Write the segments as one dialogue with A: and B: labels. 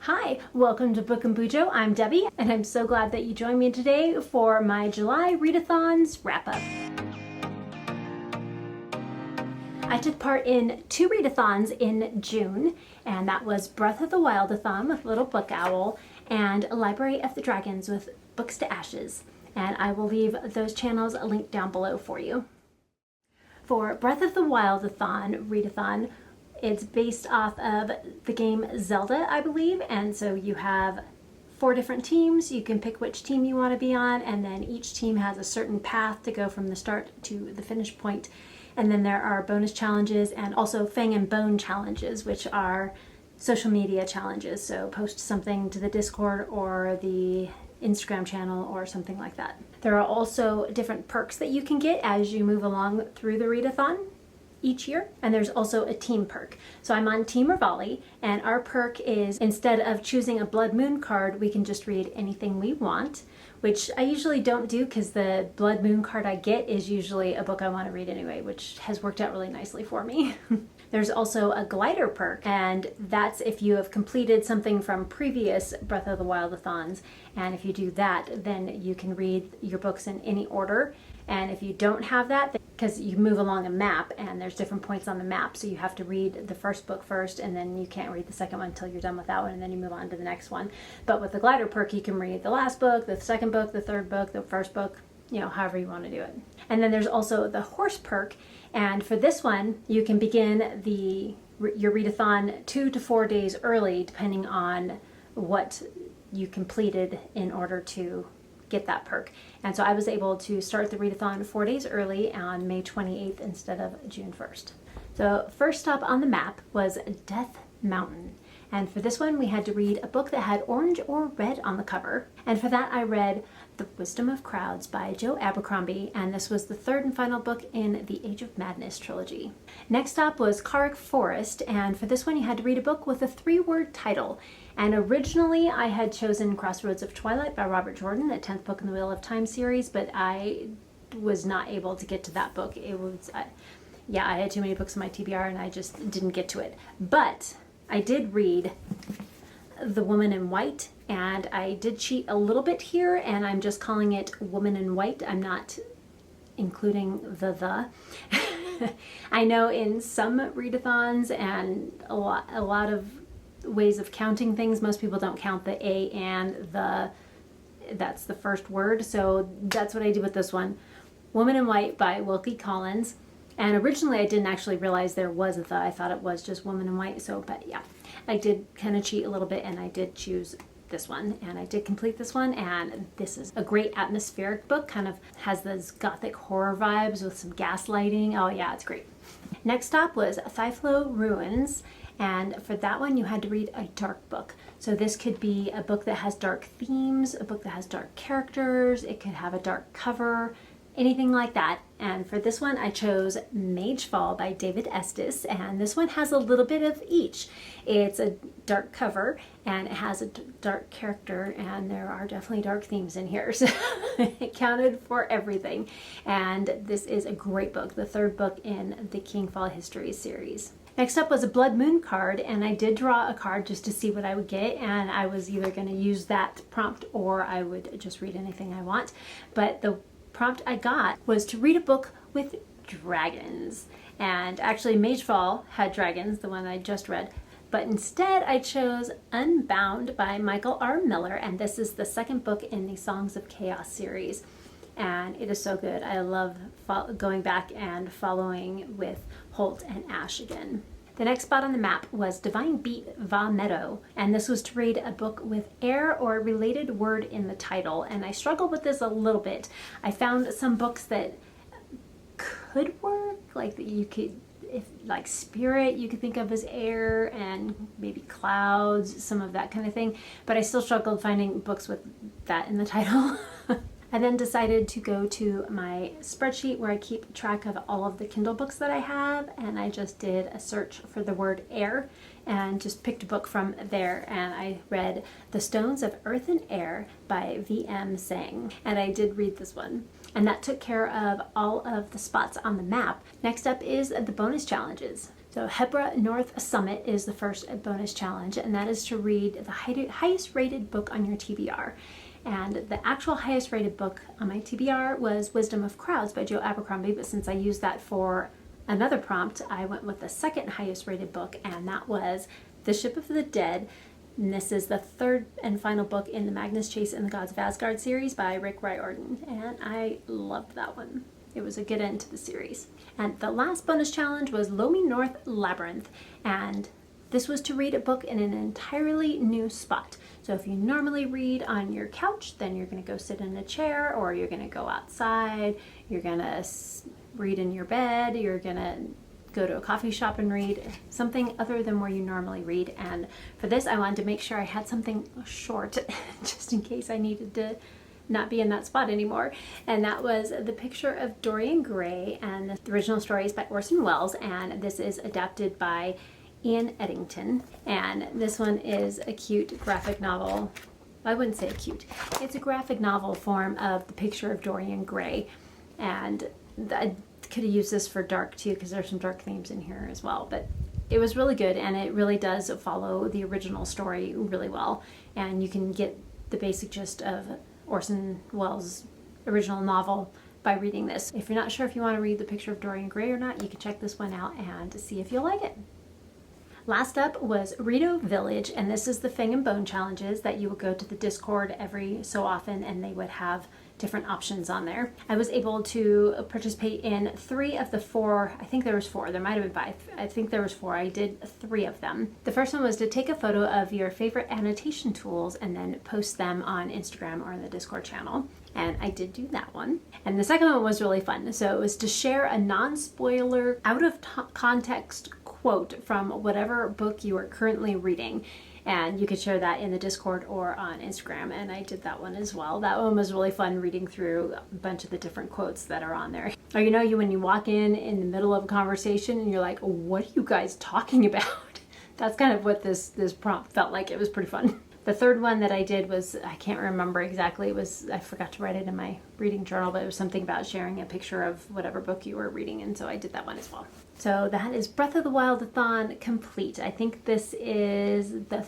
A: Hi, welcome to Book and BuJo. I'm Debbie, and I'm so glad that you joined me today for my July Readathons wrap-up. I took part in 2 readathons in June, and that was Breath of the Wild-athon with Little Book Owl and Library of the Dragons with Books to Ashes. And I will leave those channels linked down below for you. For Breath of the Wild-athon readathon, it's based off of the game Zelda, I believe, and so you have 4 different teams. You can pick which team you want to be on, and then each team has a certain path to go from the start to the finish point. And then there are bonus challenges and also Fang and Bone challenges, which are social media challenges. So post something to the Discord or the Instagram channel or something like that. There are also different perks that you can get as you move along through the readathon each year, and there's also a team perk. So I'm on Team Rivali, and our perk is instead of choosing a Blood Moon card, we can just read anything we want, which I usually don't do because the Blood Moon card I get is usually a book I want to read anyway, which has worked out really nicely for me. There's also a glider perk, and that's if you have completed something from previous Breath of the Wild-athons, and if you do that, then you can read your books in any order. And if you don't have that, because you move along a map and there's different points on the map, so you have to read the first book first, and then you can't read the second one until you're done with that one, and then you move on to the next one. But with the glider perk, you can read the last book, the second book, the third book, the first book, you know, however you want to do it. And then there's also the horse perk, and for this one, you can begin your readathon 2 to 4 days early, depending on what you completed in order to get that perk. And so I was able to start the readathon 4 days early on May 28th instead of June 1st. So first stop on the map was Death Mountain. And for this one, we had to read a book that had orange or red on the cover. And for that, I read The Wisdom of Crowds by Joe Abercrombie, and this was the 3rd and final book in the Age of Madness trilogy. Next stop was Karak Forest, and for this one, you had to read a book with a 3-word title. And originally, I had chosen Crossroads of Twilight by Robert Jordan, the 10th book in the Wheel of Time series, but I was not able to get to that book. It was, yeah, I had too many books in my TBR, and I just didn't get to it. But I did read The Woman in White, and I did cheat a little bit here, and I'm just calling it Woman in White. I'm not including the. I know in some readathons and a lot of ways of counting things, most people don't count the A and the, that's the first word, so that's what I did with this one. Woman in White by Wilkie Collins. And originally I didn't actually realize there was a the. I thought it was just Woman in White. So, but yeah, I did kind of cheat a little bit, and I did choose this one, and I did complete this one. And this is a great atmospheric book, kind of has those gothic horror vibes with some gaslighting. Oh yeah, it's great. Next stop was Thyphlo Ruins. And for that one, you had to read a dark book. So this could be a book that has dark themes, a book that has dark characters. It could have a dark cover, anything like that. And for this one, I chose Magefall by David Estes, and this one has a little bit of each. It's a dark cover, and it has a dark character, and there are definitely dark themes in here, so it counted for everything. And this is a great book, the 3rd book in the Kingfall Histories series. Next up was a Blood Moon card, and I did draw a card just to see what I would get, and I was either going to use that prompt or I would just read anything I want. But the prompt I got was to read a book with dragons. And actually Magefall had dragons, the one I just read, but instead I chose Unbound by Michael R. Miller, and this is the 2nd book in the Songs of Chaos series. And it is so good. I love going back and following with Holt and Ash again. The next spot on the map was Divine Beat va Medoh, and this was to read a book with air or a related word in the title, and I struggled with this a little bit. I found some books that could work, like that you could, if like spirit, you could think of as air, and maybe clouds, some of that kind of thing, but I still struggled finding books with that in the title. I then decided to go to my spreadsheet where I keep track of all of the Kindle books that I have, and I just did a search for the word air and just picked a book from there, and I read The Stones of Earth and Air by V.M. Sang, and I did read this one. And that took care of all of the spots on the map. Next up is the bonus challenges. So Hebra North Summit is the first bonus challenge, and that is to read the highest rated book on your TBR. And the actual highest rated book on my TBR was Wisdom of Crowds by Joe Abercrombie, but since I used that for another prompt, I went with the second highest rated book, and that was The Ship of the Dead. And this is the third and final book in the Magnus Chase and the Gods of Asgard series by Rick Riordan, and I loved that one. It was a good end to the series. And the last bonus challenge was Lomi North Labyrinth, and this was to read a book in an entirely new spot. So if you normally read on your couch, then you're going to go sit in a chair, or you're going to go outside, you're going to read in your bed, you're going to go to a coffee shop and read something other than where you normally read. And for this, I wanted to make sure I had something short just in case I needed to not be in that spot anymore. And that was The Picture of Dorian Gray, and the original story is by Orson Welles, and this is adapted by Ian Eddington. And this one is a cute graphic novel. I wouldn't say cute. It's a graphic novel form of The Picture of Dorian Gray, and I could have used this for dark too, because there's some dark themes in here as well. But it was really good, and it really does follow the original story really well, and you can get the basic gist of Orson Welles' original novel by reading this. If you're not sure if you want to read The Picture of Dorian Gray or not, you can check this one out and see if you'll like it. Last up was Rito Village, and this is the Fang and Bone challenges that you would go to the Discord every so often, and they would have different options on there. I was able to participate in 3 of the 4, I think there was 4, there might have been 5, I think there was 4, I did 3 of them. The first one was to take a photo of your favorite annotation tools and then post them on Instagram or in the Discord channel. And I did do that one. And the second one was really fun. So it was to share a non-spoiler, out of context quote from whatever book you are currently reading. And you could share that in the Discord or on Instagram, and I did that one as well. That one was really fun, reading through a bunch of the different quotes that are on there. Or when you walk in the middle of a conversation and you're like, what are you guys talking about? That's kind of what this prompt felt like. It was pretty fun. The third one that I did was, I can't remember exactly, I forgot to write it in my reading journal, but it was something about sharing a picture of whatever book you were reading, and so I did that one as well. So that is Breath of the Wild-athon complete. I think this is the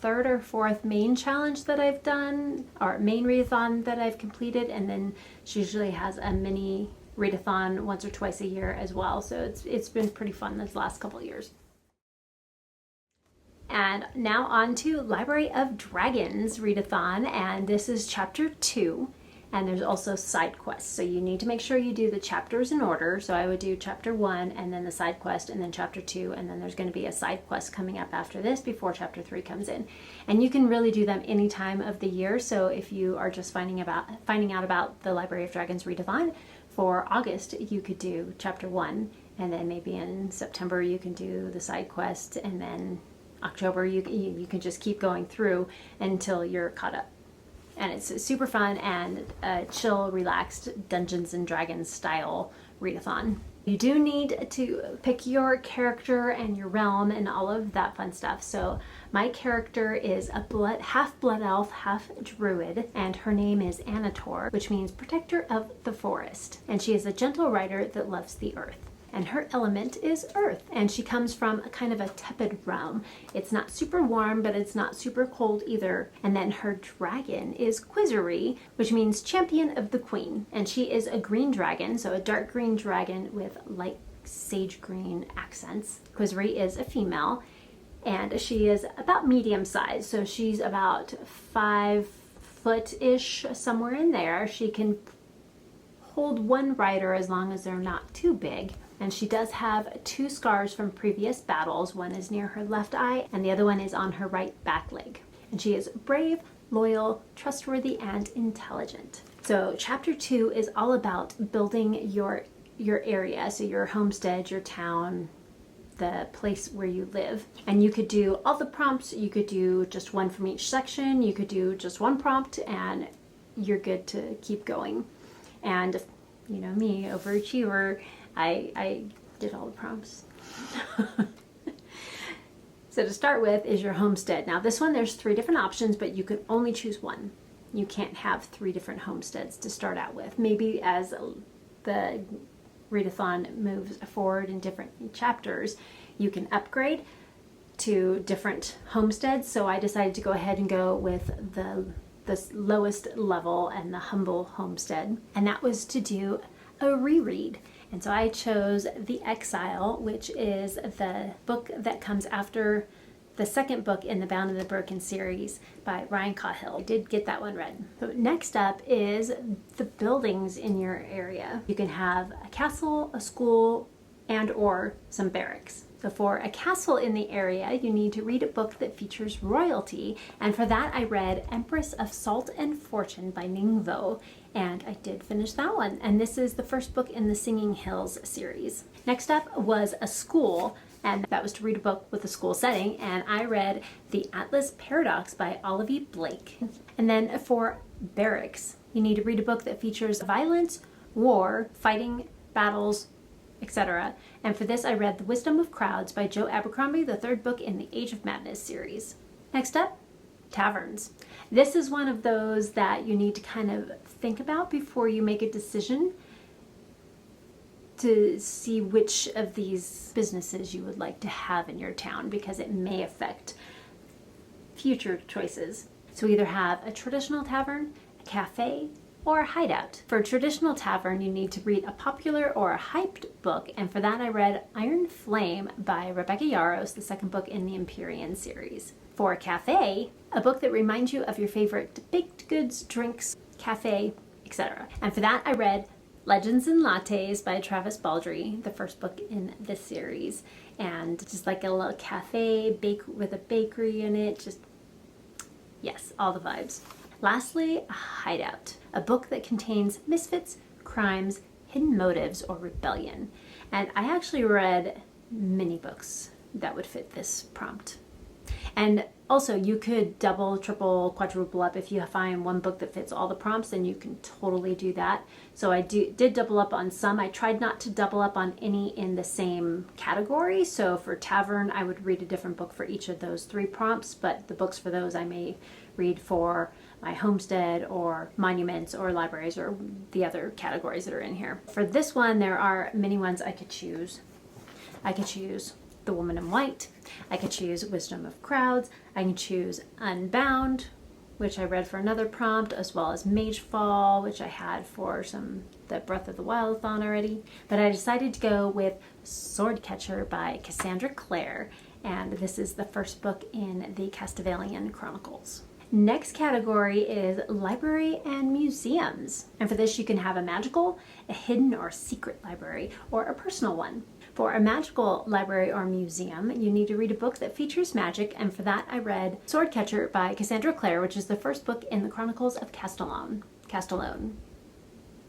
A: 3rd or 4th main challenge that I've done, or main readathon that I've completed, and then she usually has a mini readathon once or twice a year as well. So it's been pretty fun this last couple of years. And now on to Library of Dragons readathon, and this is chapter 2. And there's also side quests, so you need to make sure you do the chapters in order. So I would do chapter 1 and then the side quest and then chapter 2, and then there's going to be a side quest coming up after this before chapter 3 comes in. And you can really do them any time of the year. So if you are just finding out about the Library of Dragons readathon for August, you could do chapter 1, and then maybe in September you can do the side quest, and then October you can just keep going through until you're caught up. And it's super fun and a chill, relaxed Dungeons and Dragons style readathon. You do need to pick your character and your realm and all of that fun stuff. So my character is a half blood elf, half druid, and her name is Anator, which means protector of the forest. And she is a gentle rider that loves the earth. And her element is earth, and she comes from a kind of a tepid realm. It's not super warm, but it's not super cold either. And then her dragon is Quizzery, which means champion of the queen. And she is a green dragon, so a dark green dragon with light sage green accents. Quizzery is a female, and she is about medium size, so she's about 5 foot-ish, somewhere in there. She can hold one rider as long as they're not too big. And she does have 2 scars from previous battles. One is near her left eye, and the other one is on her right back leg. And she is brave, loyal, trustworthy, and intelligent. So chapter 2 is all about building your area, so your homestead, your town, the place where you live. And you could do all the prompts. You could do just one from each section. You could do just one prompt, and you're good to keep going. And you know me, overachiever, I did all the prompts. So to start with is your homestead. Now this one, there's 3 different options, but you can only choose one. You can't have 3 different homesteads to start out with. Maybe as the readathon moves forward in different chapters, you can upgrade to different homesteads. So I decided to go ahead and go with the lowest level and the humble homestead. And that was to do a reread. And so I chose The Exile, which is the book that comes after the second book in the Bound and the Broken series by Ryan Cahill. I did get that one read. So next up is the buildings in your area. You can have a castle, a school, and or some barracks. So for a castle in the area, you need to read a book that features royalty. And for that, I read Empress of Salt and Fortune by Ningbo. And I did finish that one. And this is the first book in the Singing Hills series. Next up was a school. And that was to read a book with a school setting, and I read The Atlas Paradox by Olivia Blake. And then for barracks, you need to read a book that features violence, war, fighting, battles, etc. And for this, I read The Wisdom of Crowds by Joe Abercrombie, the third book in the Age of Madness series. Next up, taverns. This is one of those that you need to kind of think about before you make a decision to see which of these businesses you would like to have in your town, because it may affect future choices. So either have a traditional tavern, a cafe, or a hideout. For a traditional tavern, you need to read a popular or a hyped book, and for that I read Iron Flame by Rebecca Yarros, the second book in the Empyrean series. For a cafe, a book that reminds you of your favorite baked goods, drinks, cafe, etc. And for that I read Legends and Lattes by Travis Baldry, the first book in this series. And just like a little cafe with a bakery in it, just, yes, all the vibes. Lastly, a hideout, a book that contains misfits, crimes, hidden motives, or rebellion. And I actually read many books that would fit this prompt. And also, you could double, triple, quadruple up. If you find one book that fits all the prompts, then you can totally do that. So I did double up on some. I tried not to double up on any in the same category. So for Tavern, I would read a different book for each of those 3 prompts, but the books for those I may read for my homestead or monuments or libraries or the other categories that are in here. For this one, there are many ones I could choose. I could choose The Woman in White. I could choose Wisdom of Crowds. I can choose Unbound, which I read for another prompt, as well as Magefall, which I had for the Breath of the Wild-athon already. But I decided to go with Swordcatcher by Cassandra Clare, and this is the first book in the Castavalian Chronicles. Next category is library and museums. And for this, you can have a magical, a hidden or secret library, or a personal one. For a magical library or museum, you need to read a book that features magic, and for that I read Swordcatcher by Cassandra Clare, which is the first book in the Chronicles of Castellone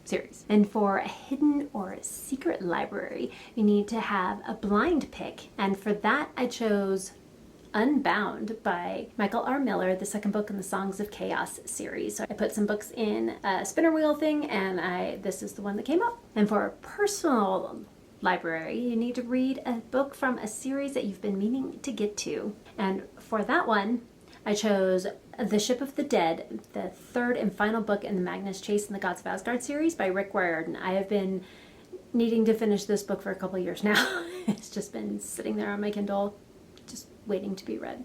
A: series. And for a hidden or a secret library, you need to have a blind pick, and for that I chose Unbound by Michael R. Miller, the second book in the Songs of Chaos series. So I put some books in a spinner wheel thing, and this is the one that came up. And for a personal library, you need to read a book from a series that you've been meaning to get to. And for that one, I chose The Ship of the Dead, the third and final book in the Magnus Chase and the Gods of Asgard series by Rick Riordan. I have been needing to finish this book for a couple years now. It's just been sitting there on my Kindle, just waiting to be read.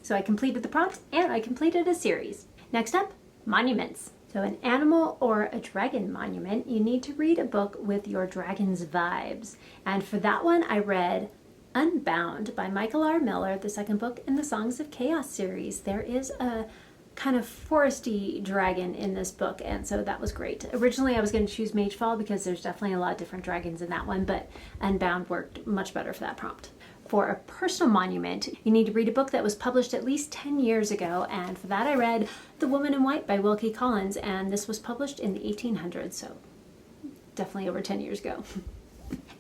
A: So I completed the prompt and I completed a series. Next up, monuments. So an animal or a dragon monument, you need to read a book with your dragon's vibes. And for that one, I read Unbound by Michael R. Miller, the second book in the Songs of Chaos series. There is a kind of foresty dragon in this book, and so that was great. Originally, I was going to choose Magefall because there's definitely a lot of different dragons in that one, but Unbound worked much better for that prompt. For a personal monument, you need to read a book that was published at least 10 years ago, and for that I read The Woman in White by Wilkie Collins, and this was published in the 1800s, so definitely over 10 years ago.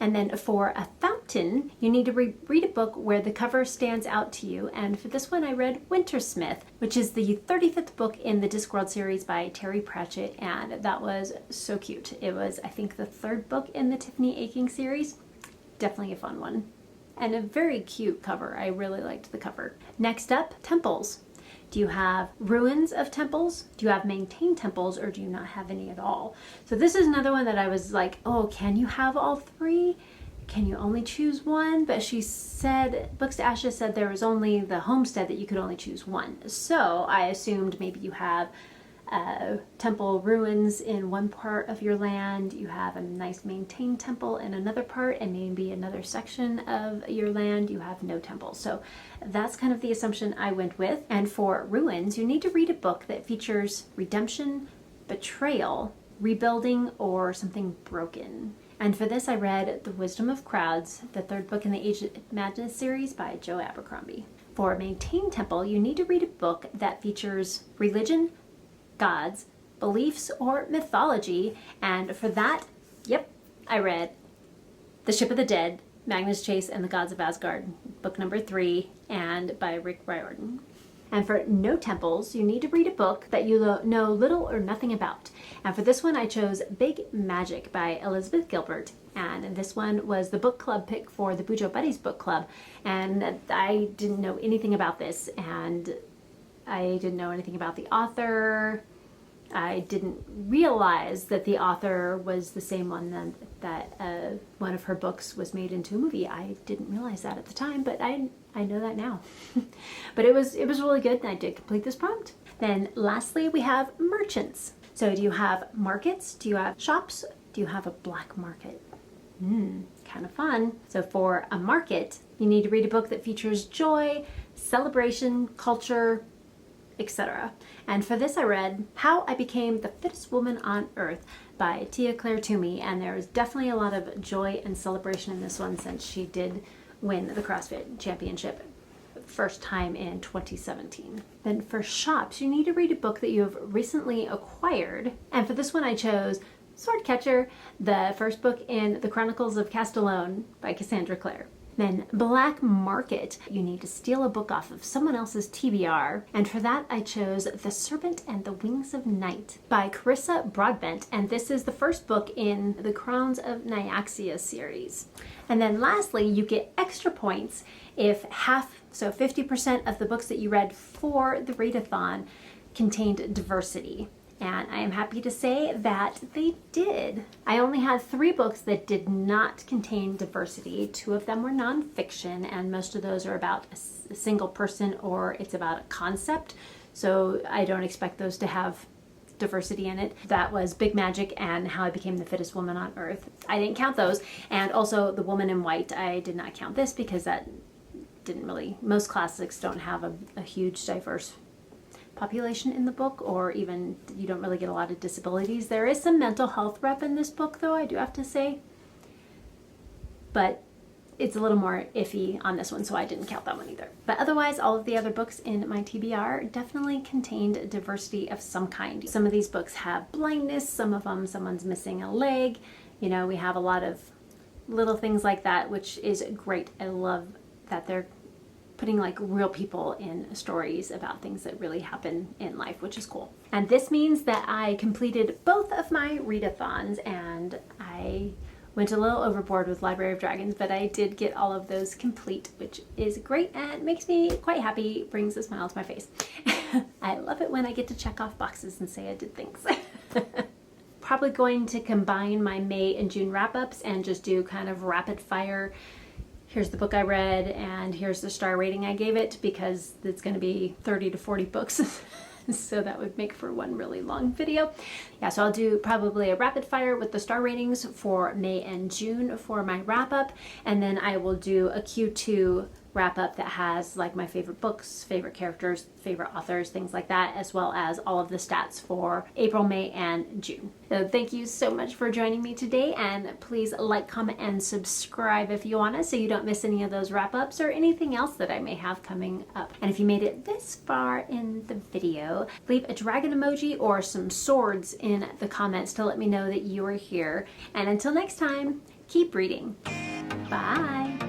A: And then for a fountain, you need to read a book where the cover stands out to you, and for this one I read Wintersmith, which is the 35th book in the Discworld series by Terry Pratchett, and that was so cute. It was, I think, the third book in the Tiffany Aching series. Definitely a fun one. And a very cute cover. I really liked the cover. Next up, temples. Do you have ruins of temples? Do you have maintained temples, or do you not have any at all? So this is another one that I was like, oh, can you have all 3? can you only choose one? But she said, Books to Ashes said there was only the Homestead that you could only choose one. So I assumed maybe you have Thyphlo Ruins in one part of your land, you have a nice maintained temple in another part, and maybe another section of your land you have no temple. So that's kind of the assumption I went with. And for Ruins, you need to read a book that features redemption, betrayal, rebuilding, or something broken. And for this I read The Wisdom of Crowds, the third book in the Age of Madness series by Joe Abercrombie. For Maintained Temple, you need to read a book that features religion, gods, beliefs, or mythology. And for that, yep, I read The Ship of the Dead, Magnus Chase and the Gods of Asgard, book number 3, and by Rick Riordan. And for No Temples, you need to read a book that you know little or nothing about. And for this one, I chose Big Magic by Elizabeth Gilbert. And this one was the book club pick for the BuJo Buddies book club. And I didn't know anything about this, and I didn't know anything about the author. I didn't realize that the author was the same one that one of her books was made into a movie. I didn't realize that at the time, but I know that now. But it was really good, and I did complete this prompt. Then lastly, we have merchants. So do you have markets? Do you have shops? Do you have a black market? Kind of fun. So for a market, you need to read a book that features joy, celebration, culture, etc. And for this I read How I Became the Fittest Woman on Earth by Tia Claire Toomey, and there was definitely a lot of joy and celebration in this one since she did win the CrossFit Championship first time in 2017. Then for shops, you need to read a book that you have recently acquired, and for this one I chose Swordcatcher, the first book in the Chronicles of Castellone by Cassandra Clare. Then Black Market, you need to steal a book off of someone else's TBR, and for that I chose The Serpent and the Wings of Night by Carissa Broadbent, and this is the first book in the Crowns of Nyaxia series. And then lastly, you get extra points if half, so 50% of the books that you read for the Readathon contained diversity. And I am happy to say that they did. I only had 3 books that did not contain diversity. 2 of them were nonfiction, and most of those are about a single person or it's about a concept. So I don't expect those to have diversity in it. That was Big Magic and How I Became the Fittest Woman on Earth. I didn't count those. And also The Woman in White, I did not count this because that didn't really, most classics don't have a huge diverse population in the book, or even you don't really get a lot of disabilities. There is some mental health rep in this book though, I do have to say, but it's a little more iffy on this one, so I didn't count that one either. But otherwise, all of the other books in my TBR definitely contained diversity of some kind. Some of these books have blindness, some of them someone's missing a leg, you know, we have a lot of little things like that, which is great. I love that they're putting like real people in stories about things that really happen in life, which is cool. And this means that I completed both of my readathons, and I went a little overboard with Library of Dragons, but I did get all of those complete, which is great and makes me quite happy, brings a smile to my face. I love it when I get to check off boxes and say I did things. Probably going to combine my May and June wrap-ups and just do kind of rapid fire. Here's the book I read, and here's the star rating I gave it, because it's going to be 30 to 40 books. So that would make for one really long video. Yeah, so I'll do probably a rapid fire with the star ratings for May and June for my wrap up, and then I will do a Q2 wrap up that has like my favorite books, favorite characters, favorite authors, things like that, as well as all of the stats for April, May, and June. So thank you so much for joining me today, and please like, comment, and subscribe if you want to, so you don't miss any of those wrap ups or anything else that I may have coming up. And if you made it this far in the video, leave a dragon emoji or some swords in the comments to let me know that you are here. And until next time, keep reading. Bye.